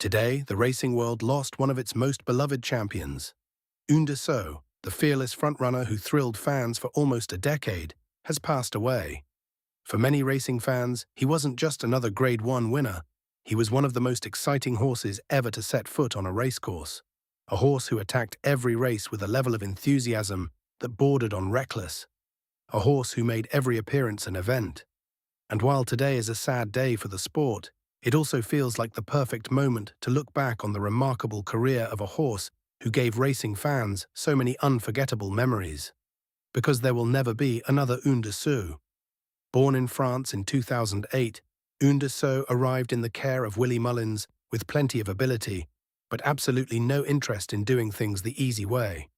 Today, the racing world lost one of its most beloved champions. Un De Sceaux, the fearless frontrunner who thrilled fans for almost a decade, has passed away. For many racing fans, he wasn't just another Grade 1 winner. He was one of the most exciting horses ever to set foot on a racecourse. A horse who attacked every race with a level of enthusiasm that bordered on reckless. A horse who made every appearance an event. And while today is a sad day for the sport, it also feels like the perfect moment to look back on the remarkable career of a horse who gave racing fans so many unforgettable memories. Because there will never be another Un De Sceaux. Born in France in 2008, Un De Sceaux arrived in the care of Willie Mullins with plenty of ability, but absolutely no interest in doing things the easy way.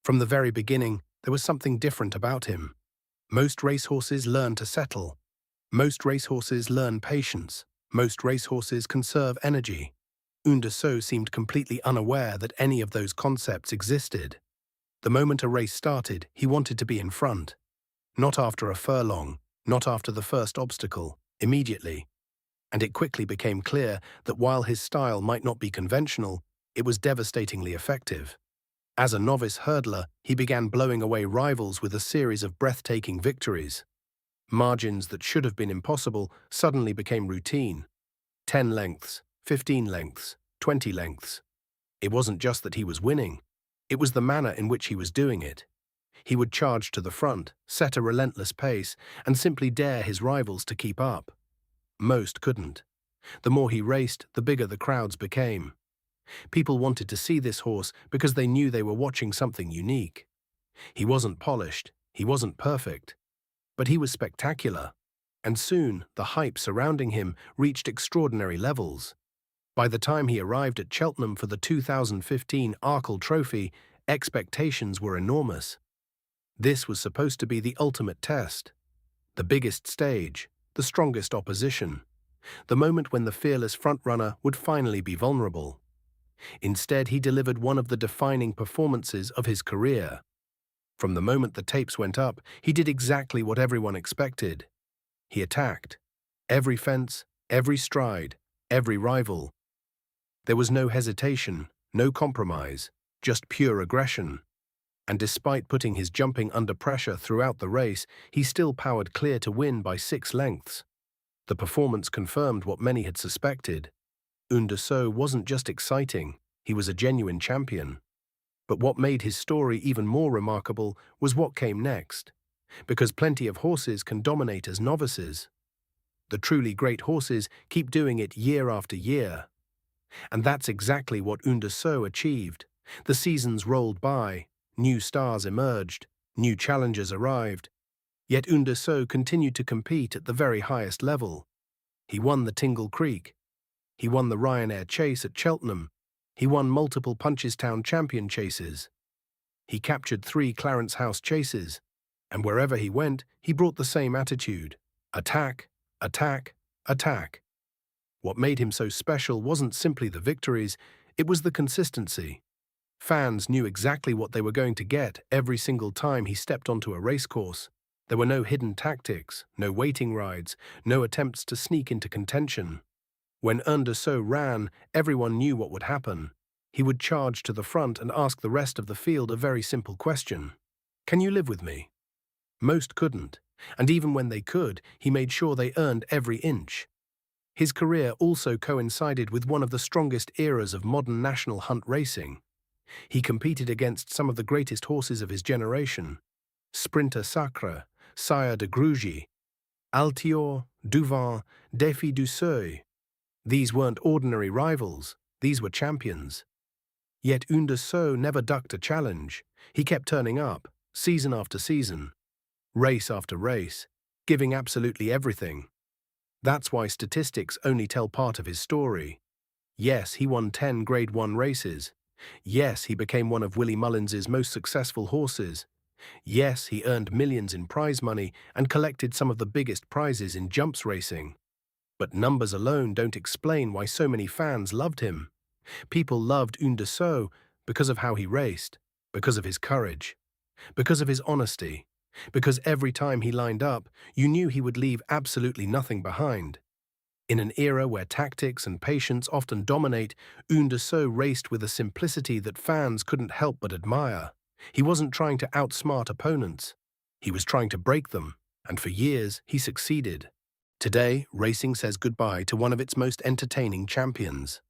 From the very beginning, there was something different about him. Most racehorses learn to settle. Most racehorses learn patience. Most racehorses conserve energy. Un De Sceaux seemed completely unaware that any of those concepts existed. The moment a race started, he wanted to be in front. Not after a furlong, not after the first obstacle, immediately. And it quickly became clear that while his style might not be conventional, it was devastatingly effective. As a novice hurdler, he began blowing away rivals with a series of breathtaking victories. Margins that should have been impossible suddenly became routine. 10 lengths, 15 lengths, 20 lengths. It wasn't just that he was winning. It was the manner in which he was doing it. He would charge to the front, set a relentless pace, and simply dare his rivals to keep up. Most couldn't. The more he raced, the bigger the crowds became. People wanted to see this horse because they knew they were watching something unique. He wasn't polished, he wasn't perfect, but he was spectacular. And soon, the hype surrounding him reached extraordinary levels. By the time he arrived at Cheltenham for the 2015 Arkle Trophy, expectations were enormous. This was supposed to be the ultimate test. The biggest stage, the strongest opposition. The moment when the fearless frontrunner would finally be vulnerable. Instead, he delivered one of the defining performances of his career. From the moment the tapes went up, he did exactly what everyone expected. He attacked. Every fence, every stride, every rival. There was no hesitation, no compromise, just pure aggression. And despite putting his jumping under pressure throughout the race, he still powered clear to win by 6 lengths. The performance confirmed what many had suspected. Un De Sceaux wasn't just exciting, he was a genuine champion. But what made his story even more remarkable was what came next. Because plenty of horses can dominate as novices. The truly great horses keep doing it year after year. And that's exactly what Un De Sceaux achieved. The seasons rolled by, new stars emerged, new challengers arrived. Yet Un De Sceaux continued to compete at the very highest level. He won the Tingle Creek. He won the Ryanair Chase at Cheltenham. He won multiple Punchestown champion chases. He captured 3 Clarence House chases. And wherever he went, he brought the same attitude. Attack, attack, attack. What made him so special wasn't simply the victories, it was the consistency. Fans knew exactly what they were going to get every single time he stepped onto a racecourse. There were no hidden tactics, no waiting rides, no attempts to sneak into contention. When Un De Sceaux ran, everyone knew what would happen. He would charge to the front and ask the rest of the field a very simple question. Can you live with me? Most couldn't, and even when they could, he made sure they earned every inch. His career also coincided with one of the strongest eras of modern national hunt racing. He competed against some of the greatest horses of his generation. Sprinter Sacre, Sire de Grugy, Altior, Douvan, Défi du Seuil. These weren't ordinary rivals, these were champions. Yet Un De Sceaux never ducked a challenge. He kept turning up, season after season. Race after race, giving absolutely everything. That's why statistics only tell part of his story. Yes, he won 10 Grade 1 races. Yes, he became one of Willie Mullins's most successful horses. Yes, he earned millions in prize money and collected some of the biggest prizes in jumps racing. But numbers alone don't explain why so many fans loved him. People loved Un De Sceaux because of how he raced, because of his courage, because of his honesty. Because every time he lined up, you knew he would leave absolutely nothing behind. In an era where tactics and patience often dominate, Un De Sceaux raced with a simplicity that fans couldn't help but admire. He wasn't trying to outsmart opponents. He was trying to break them, and for years he succeeded. Today, racing says goodbye to one of its most entertaining champions.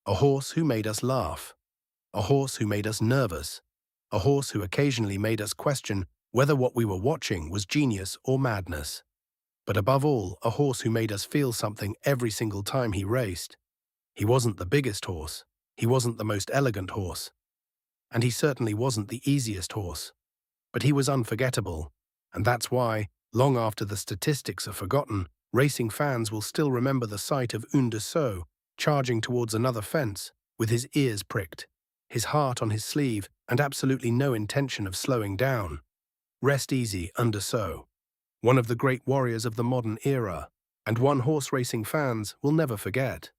A horse who made us laugh. A horse who made us nervous. A horse who occasionally made us question whether what we were watching was genius or madness. But above all, a horse who made us feel something every single time he raced. He wasn't the biggest horse. He wasn't the most elegant horse. And he certainly wasn't the easiest horse. But he was unforgettable. And that's why, long after the statistics are forgotten, racing fans will still remember the sight of Un De Sceaux charging towards another fence, with his ears pricked, his heart on his sleeve, and absolutely no intention of slowing down. Rest easy, Un De Sceaux, one of the great warriors of the modern era, and one horse racing fans will never forget.